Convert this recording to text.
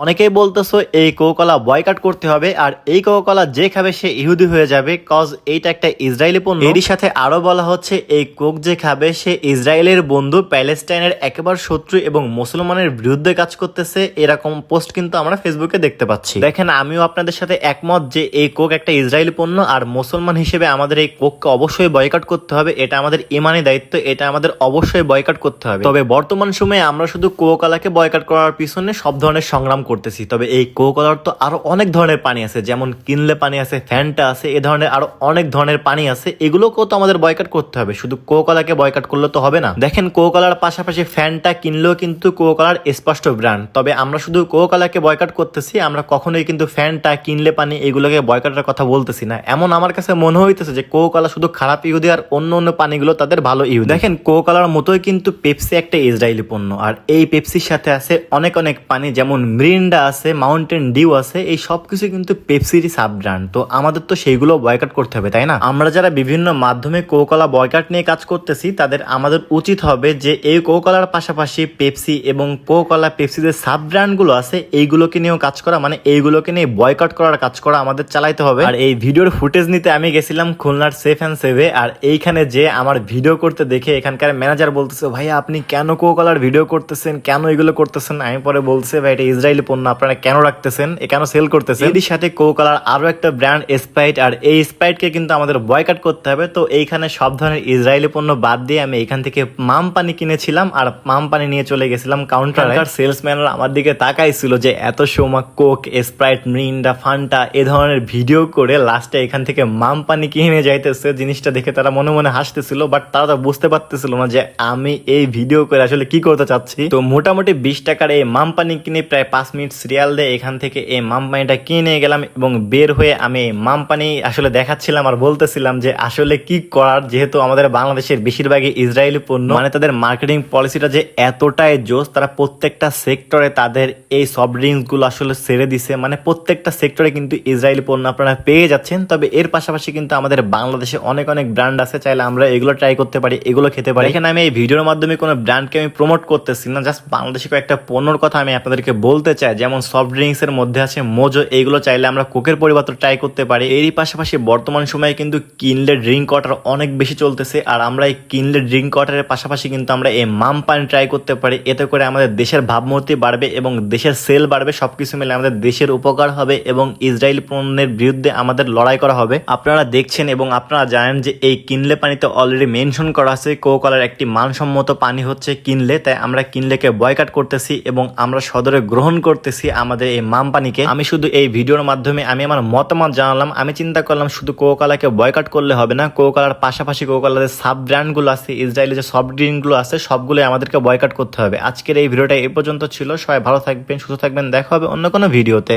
অনেকেই বলতেছো এই কোকাকোলা বয়কট করতে হবে আর এই কোকাকোলা যে খাবে সে ইহুদি হয়ে যাবে, কজ এইটা একটা ইসরায়েলি পণ্য। এরই সাথে আরো বলা হচ্ছে এই কোক যে খাবে সে ইসরায়েলের বন্ধু, প্যালেস্টাইনের একেবারে শত্রু এবং মুসলমানের বিরুদ্ধে কাজ করতেছে। এরকম পোস্ট কিন্তু আমরা ফেসবুকে দেখতে পাচ্ছি। দেখেন, আমিও আপনাদের সাথে একমত যে এই কোক একটা ইসরায়েলি পণ্য, আর মুসলমান হিসেবে আমাদের এই কোককে অবশ্যই বয়কট করতে হবে। এটা আমাদের ইমানি দায়িত্ব, এটা আমাদের অবশ্যই বয়কট করতে হবে। তবে বর্তমান সময়ে আমরা শুধু কোকাকোলাকে বয়কট করার পিছনে সব ধরনের সংগ্রাম করতেছি। তবে এই কোকাকোলার তো আরো অনেক ধরনের পানি আছে, যেমন কিনলে পানি আছে, ফ্যান্টা আছে, এ ধরনের আরো অনেক ধরনের পানি আছে। এগুলোকেও তো আমাদের বয়কট করতে হবে, শুধু কোকাকোলাকে বয়কট করলে তো হবে না। দেখেন, কোকাকোলার পাশাপাশি ফ্যান্টা কিনলেও কিন্তু কোকাকোলার স্পষ্ট ব্র্যান্ড। তবে আমরা শুধু কোকাকোলাকে বয়কট করতেছি, আমরা কখনোই কিন্তু ফ্যান্টা, কিনলে পানি এগুলোকে বয়কটের কথা বলতেছি না। এমন আমার কাছে মনে হইতেছে যে কোকাকোলা শুধু খারাপ ইহুদি আর অন্য অন্য পানিগুলো তাদের ভালো ইহুদি। দেখেন, কোকাকোলার মতোই কিন্তু পেপসি একটা ইসরায়েলি পণ্য, আর এই পেপসির সাথে আছে অনেক অনেক পানি, যেমন মিরিন্ডা আছে, মাউন্টেন ডিউ আছে। এই সবকিছু কিন্তু পেপসিরই সাব ব্র্যান্ড। তো আমাদের তো সেইগুলো বয়কট করতে হবে, তাই না? আমরা যারা বিভিন্ন মাধ্যমে কোকাকোলা বয়কট নিয়ে কাজ করতেছি, আমাদের উচিত হবে যে এই কোকাকোলার পাশাপাশি পেপসি এবং কোকাকোলা পেপসিদের সাব ব্র্যান্ড গুলো আছে এইগুলোকে নিয়েও কাজ করা, মানে এইগুলোকে নিয়ে বয়কট করার কাজ করা আমাদের চালাইতে হবে। আর এই ভিডিওর ফুটেজ নিতে আমি গেছিলাম খুলনার সেফ অ্যান্ড সেভে, আর এইখানে যে আমার ভিডিও করতে দেখে এখানকার ম্যানেজার বলতেছে, ভাইয়া আপনি কেন কোকাকোলার ভিডিও করতেছেন, কেন এগুলো করতেছেন? আমি পরে বলছে, ভাই এটা ইসরায়েলি পণ্য, আপনারা কেন রাখতেছেন, কেন সেল করতেছেন? এর সাথে কোকাকোলার আরো একটা ব্র্যান্ড স্প্রাইট, আর এই স্প্রাইটকে কিন্তু আমাদের বয়কট করতে হবে। তো এইখানে সব ধরনের ইসরায়েলি পণ্য বাদ দিয়ে আমি এখান থেকে মাম পানি কিনেছিলাম, আর মাম পানি নিয়ে চলে গেছিলাম কাউন্টারে। সেলসম্যানরা আমার দিকে তাকাইছিল যে এত সময় কোক, স্প্রাইট, মিরিন্ডা, ফান্টা এ ধরনের ভিডিও করে লাস্টে এখান থেকে মাম পানি কিনে যাইতেছে। জিনিসটা দেখে তারা মনে মনে হাসতেছিল, বাট তারা তো বুঝতে পারতেছিল না যে আমি এই ভিডিও করে আসলে কি করতে চাচ্ছি। তো মোটামুটি 20 টাকার এই মাম পানি কিনে প্রায় 5 মিনিট সিরিয়াল দিয়ে এখান থেকে এই মাম পানিটা কিনে নিয়ে গেলাম, এবং বের হয়ে আমি এই মাম পানি আসলে দেখাচ্ছিলাম আর বলতেছিলাম যে আসলে কি করার, যেহেতু আমাদের বাংলাদেশের বেশিরভাগই ইসরায়েলি পণ্য, মানে তাদের মার্কেটিং পলিসিটা যে এতটাই জোস, তারা প্রত্যেকটা সেক্টরে তাদের এই সফট ড্রিঙ্কস গুলো আসলে ছেড়ে দিছে। মানে প্রত্যেকটা সেক্টরে কিন্তু ইসরায়েলি পণ্য আপনারা পেয়ে যাচ্ছেন। তবে এর পাশাপাশি কিন্তু আমাদের বাংলাদেশে অনেক অনেক ব্র্যান্ড আছে, চাইলে আমরা এগুলো ট্রাই করতে পারি, এগুলো খেতে পারি। এখানে আমি এই ভিডিওর মাধ্যমে কোনো ব্র্যান্ডকে আমি প্রমোট করতেছি না, জাস্ট বাংলাদেশে কয়েকটা পণ্যর কথা আমি আপনাদেরকে বলতে চাই। যেমন সফট ড্রিঙ্কস এর মধ্যে আছে মোজো, এইগুলো চাইলে আমরা কোকের পরিবর্তে ট্রাই করতে পারি। এরই পাশাপাশি বর্তমান সময়ে কিন্তু কিনলে ড্রিঙ্ক ওয়াটার অনেক বেশি চলতেছে, আর আমরা এই কিনলে ড্রিঙ্ক ওয়াটারের পাশাপাশি কিন্তু আমরা এই মাম পানি ট্রাই করতে পারি। এতে করে আমাদের দেশের ভাবমূর্তি বাড়বে এবং দেশের সেল বাড়বে, সবকিছু মিলে আমাদের দেশের উপকার হবে এবং ইসরায়েলি পণ্যের বিরুদ্ধে আমাদের লড়াই করা হবে। আপনারা দেখছেন এবং আপনারা জানেন যে এই কিনলে পানিতে অলরেডি মেনশন করা আছে কোকাকোলার একটি মানসম্মত পানি হচ্ছে কিনলে। তাই আমরা কিনলেকে বয়কট করতেছি এবং আমরা সদরে গ্রহণ করতেছি আমাদের এই মাম পানিকে। আমি শুধু এই ভিডিওর মাধ্যমে আমি আমার মতামত জানালাম। আমি চিন্তা করলাম শুধু কোকাকোলাকে বয়কট করলে হবে না, কোকাকোলার পাশাপাশি কোকাকোলার সাব ব্র্যান্ড গুলো আছে, ইসরায়েলি যে সফট ড্রিঙ্ক গুলো আছে, সবগুলো আমাদেরকে বয়কট করতে হবে। আজকের এই ভিডিওটা এই পর্যন্ত ছিল। সবাই ভালো থাকবেন, সুস্থ থাকবেন, দেখা হবে অন্য কোনো ভিডিওতে।